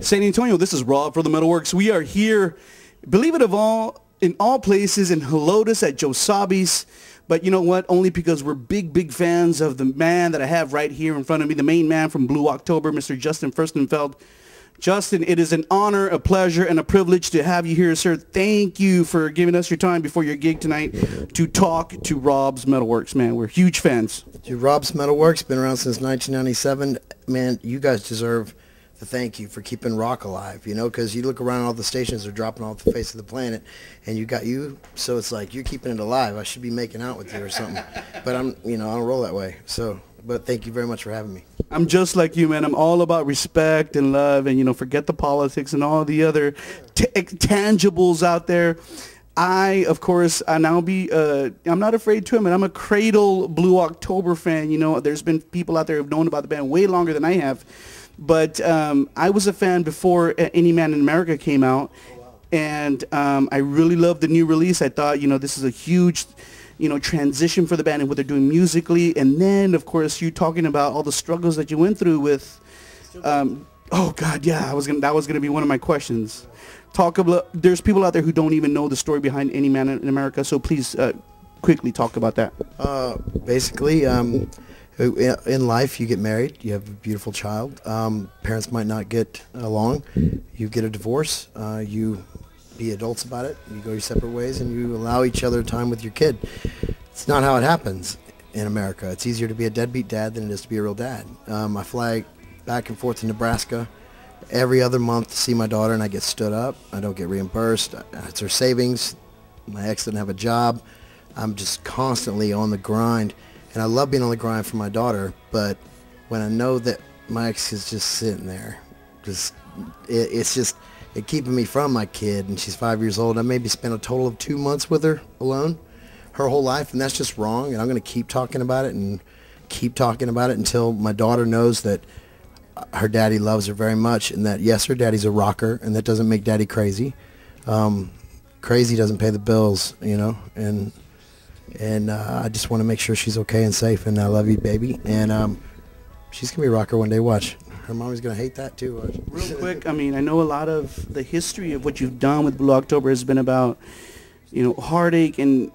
San Antonio, this is Rob for the MetalWorks. We are here, believe it or not, in all places in Helotes at Josabis. But you know what? Only because we're big fans of the man that I have right here in front of me, the main man from Blue October, Mr. Justin Furstenfeld. Justin, it is an honor, a pleasure, and a privilege to have you here, sir. Thank you for giving us your time before your gig tonight to talk to Rob's MetalWorks, man. We're huge fans. Dude, Rob's MetalWorks, been around since 1997. Man, you guys deserve the thank you for keeping rock alive, you know, because you look around, all the stations are dropping off the face of the planet, and you got you, so it's like you're keeping it alive. I should be making out with you or something. But I don't roll that way. So, but thank you very much for having me. I'm just like you, man. I'm all about respect and love and, forget the politics and all the other tangibles out there. Of course, I'm not afraid to admit I'm a cradle Blue October fan. There's been people out there who've known about the band way longer than I have. But I was a fan before Any Man in America came out. And I really loved the new release. I thought, this is a huge transition for the band and what they're doing musically. And then, of course, you talking about all the struggles that you went through with, oh God, yeah, that was gonna be one of my questions. There's people out there who don't even know the story behind Any Man in America, so please quickly talk about that. Basically, in life, you get married, you have a beautiful child, parents might not get along, you get a divorce, you be adults about it, you go your separate ways, and you allow each other time with your kid. It's not how it happens in America. It's easier to be a deadbeat dad than it is to be a real dad. I fly back and forth to Nebraska every other month to see my daughter, and I get stood up. I don't get reimbursed. It's her savings. My ex didn't have a job. I'm just constantly on the grind, and I love being on the grind for my daughter, but when I know that my ex is just sitting there, it's keeping me from my kid, and she's 5 years old. I maybe spent a total of 2 months with her alone her whole life, and that's just wrong, and I'm going to keep talking about it and keep talking about it until my daughter knows that her daddy loves her very much, and that, yes, her daddy's a rocker, and that doesn't make daddy crazy. Crazy doesn't pay the bills, and I just want to make sure she's okay and safe, and I love you, baby, and she's going to be a rocker one day. Watch. Her mommy's going to hate that, too. Watch. Real quick, I know a lot of the history of what you've done with Blue October has been about heartache and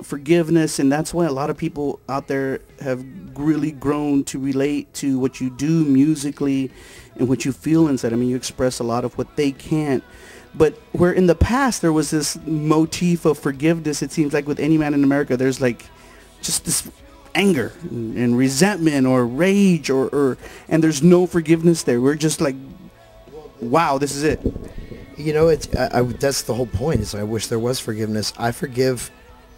forgiveness, and that's why a lot of people out there have really grown to relate to what you do musically and what you feel inside. You express a lot of what they can't. But where in the past there was this motif of forgiveness, it seems like with Any Man in America, there's like just this anger and resentment or rage and there's no forgiveness there. We're just like, wow, this is it. That's the whole point, is I wish there was forgiveness. I forgive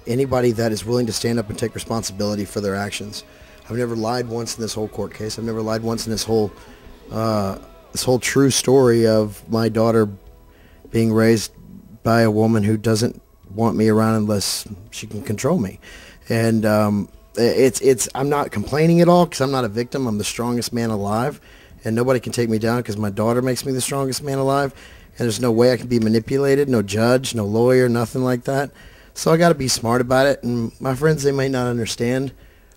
anybody that is willing to stand up and take responsibility for their actions. I've never lied once in this whole court case. I've never lied once in this whole true story of my daughter being raised by a woman who doesn't want me around unless she can control me. And I'm not complaining at all, because I'm not a victim. I'm the strongest man alive, and nobody can take me down because my daughter makes me the strongest man alive. And there's no way I can be manipulated, no judge, no lawyer, nothing like that. So I got to be smart about it. And my friends, they might not understand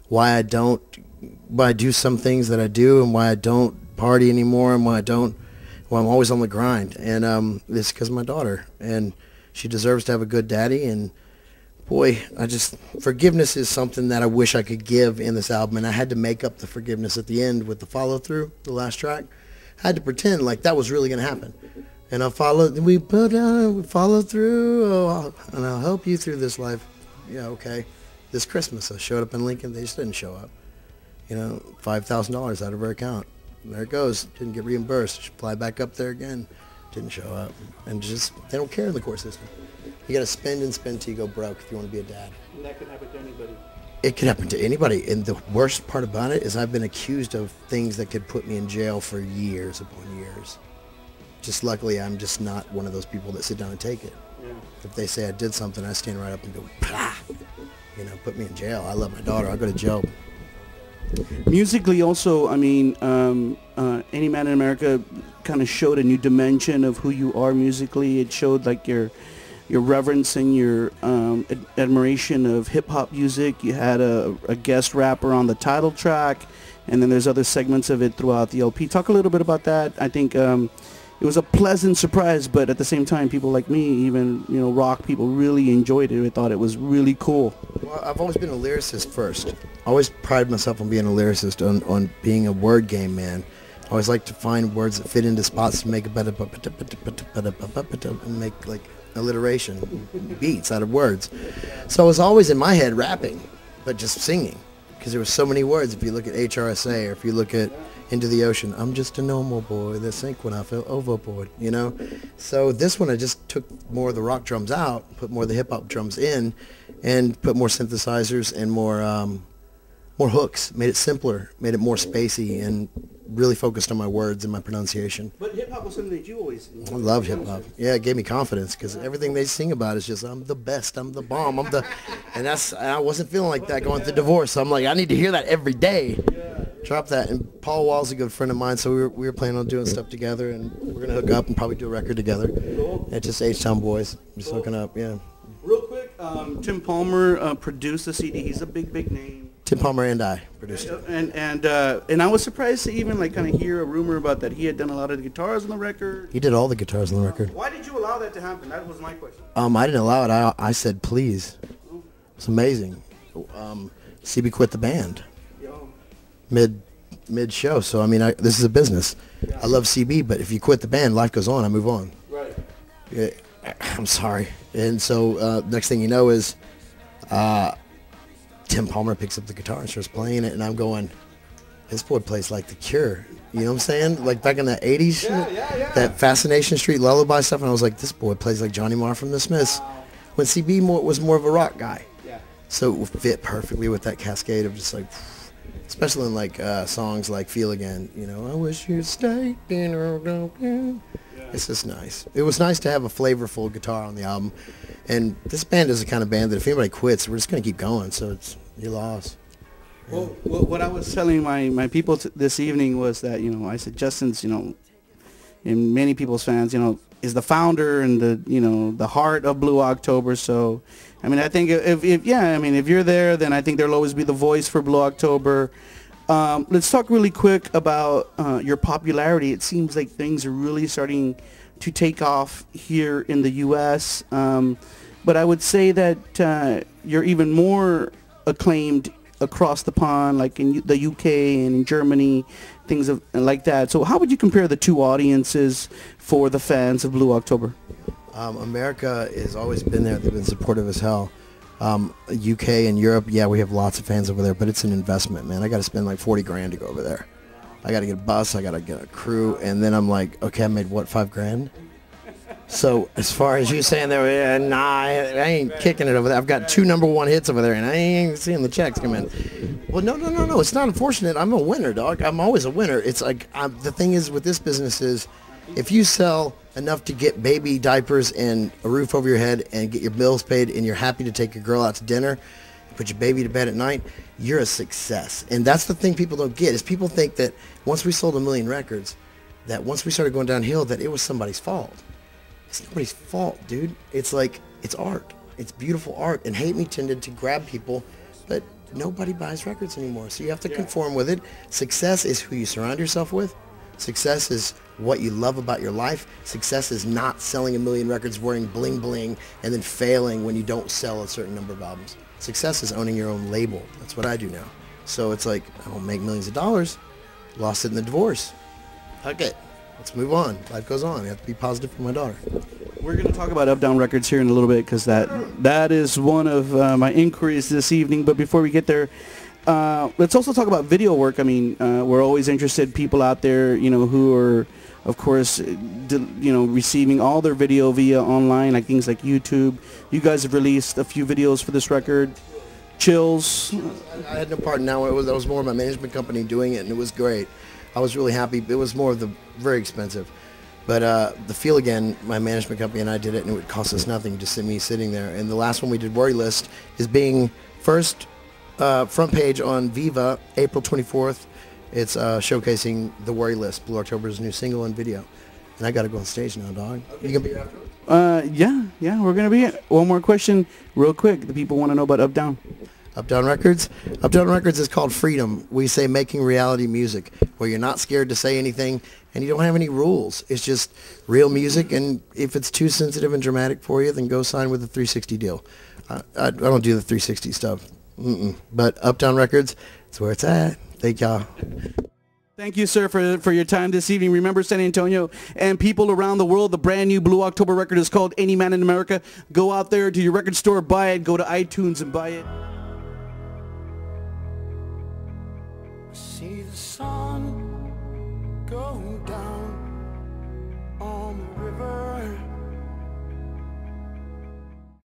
why I do some things that I do, and why I don't party anymore, and why I'm always on the grind. And it's because of my daughter, and she deserves to have a good daddy. And boy, forgiveness is something that I wish I could give in this album, and I had to make up the forgiveness at the end with the follow through, the last track. I had to pretend like that was really going to happen. And we follow through, and I'll help you through this life. Yeah, okay. This Christmas, I showed up in Lincoln. They just didn't show up. $5,000 out of her account. There it goes. Didn't get reimbursed. She fly back up there again. Didn't show up. And they don't care in the court system. You got to spend and spend till you go broke if you want to be a dad. And that could happen to anybody. It could happen to anybody. And the worst part about it is I've been accused of things that could put me in jail for years upon years. Just luckily, I'm just not one of those people that sit down and take it. Yeah. If they say I did something, I stand right up and go, blah, put me in jail. I love my daughter. I'll go to jail. Musically also, Any Man in America kind of showed a new dimension of who you are musically. It showed like your reverence and your admiration of hip-hop music. You had a guest rapper on the title track. and then there's other segments of it throughout the LP. Talk a little bit about that. I think it was a pleasant surprise, but at the same time, people like me, even rock people, really enjoyed it. I thought it was really cool. Well, I've always been a lyricist first. I always pride myself on being a lyricist, on being a word game man. I always like to find words that fit into spots to make a better and make like alliteration, beats out of words. So I was always in my head rapping, but just singing, because there were so many words. If you look at HRSA, or if you look at Into the Ocean, I'm just a normal boy that sank when I fell overboard, So this one I just took more of the rock drums out, put more of the hip hop drums in, and put more synthesizers and more hooks, made it simpler, made it more spacey, and really focused on my words and my pronunciation. But hip-hop was something that you always... I love hip-hop. Yeah, it gave me confidence, because everything they sing about is just, I'm the best, I'm the bomb, and I wasn't feeling like that going through divorce, so I'm like, I need to hear that every day. Drop that. And Paul Wall's a good friend of mine, so we were planning on doing stuff together, and we're going to hook up and probably do a record together. Cool. It's just H-Town boys, just hooking up, yeah. Real quick, Tim Palmer produced the CD. He's a big name. Tim Palmer and I produced it. And I was surprised to even kind of hear a rumor about that he had done a lot of the guitars on the record. He did all the guitars on the record. Why did you allow that to happen? That was my question. I didn't allow it. I said please. It's amazing. CB quit the band mid show. So I mean, this is a business. Yeah. I love CB, but if you quit the band, life goes on. I move on. Right. Yeah, I'm sorry. And so next thing you know is Tim Palmer picks up the guitar and starts playing it, and I'm going, this boy plays like The Cure. You know what I'm saying? Like back in the 80s, yeah. That Fascination Street lullaby stuff, and I was like, this boy plays like Johnny Marr from the Smiths. Wow. When CB was more of a rock guy. Yeah. So it fit perfectly with that cascade of just like, especially in like songs like Feel Again, I wish you'd stay. It's just nice. It was nice to have a flavorful guitar on the album. And this band is the kind of band that if anybody quits, we're just going to keep going. So you lost. Yeah. Well, what I was telling my people this evening was that, I said Justin's, and many people's fans, is the founder and the heart of Blue October. So, I mean, I think if you're there, then I think there'll always be the voice for Blue October. Let's talk really quick about your popularity. It seems like things are really starting to take off here in the U.S., but I would say that you're even more acclaimed across the pond, like in the U.K. and in Germany, things like that. So how would you compare the two audiences for the fans of Blue October? America has always been there. They've been supportive as hell. UK and Europe, yeah, we have lots of fans over there, but it's an investment, man. I got to spend like 40 grand to go over there. I got to get a bus, I got to get a crew, and then I'm like, okay, I made what, 5 grand? So as far as you saying there, nah, I ain't kicking it over there. I've got 2 #1 hits over there, and I ain't seeing the checks come in. Well, no, it's not unfortunate. I'm a winner, dog. I'm always a winner. It's like, the thing is with this business is, if you sell enough to get baby diapers and a roof over your head and get your bills paid, and you're happy to take your girl out to dinner, put your baby to bed at night, you're a success. And that's the thing people don't get, is people think that once we sold 1 million records, that once we started going downhill, that it was somebody's fault. It's nobody's fault, dude. It's like, it's art. It's beautiful art. And Hate Me tended to grab people, but nobody buys records anymore. So you have to conform with it. Success is who you surround yourself with. Success is what you love about your life. Success is not selling 1 million records, wearing bling bling, and then failing when you don't sell a certain number of albums. Success is owning your own label. That's what I do now. So it's like, I don't make millions of dollars. Lost it in the divorce. Huck it. Let's move on. Life goes on. I have to be positive for my daughter. We're going to talk about Up Down Records here in a little bit, because that is one of my inquiries this evening. But before we get there, let's also talk about video work. I mean, we're always interested, people out there, who are, of course, receiving all their video via online, like things like YouTube. You guys have released a few videos for this record. Chills. I had no part in that. That was more of my management company doing it, and it was great. I was really happy. It was more of the very expensive. But the Feel Again, my management company and I did it, and it would cost us nothing, just me sitting there. And the last one we did, Worry List, is being first front page on Viva, April 24th. It's showcasing the Worry List, Blue October's new single and video. And I got to go on stage now, dog. Okay. You going to be here afterwards? Yeah, we're going to be here. One more question real quick. The people want to know about Up Down. Uptown Records? Uptown Records is called freedom. We say making reality music, where you're not scared to say anything and you don't have any rules. It's just real music, and if it's too sensitive and dramatic for you, then go sign with a 360 deal. I don't do the 360 stuff. But Uptown Records, it's where it's at. Thank y'all. Thank you, sir, for your time this evening. Remember, San Antonio and people around the world, the brand new Blue October record is called Any Man in America. Go out there to your record store, buy it. Go to iTunes and buy it. See the sun go down.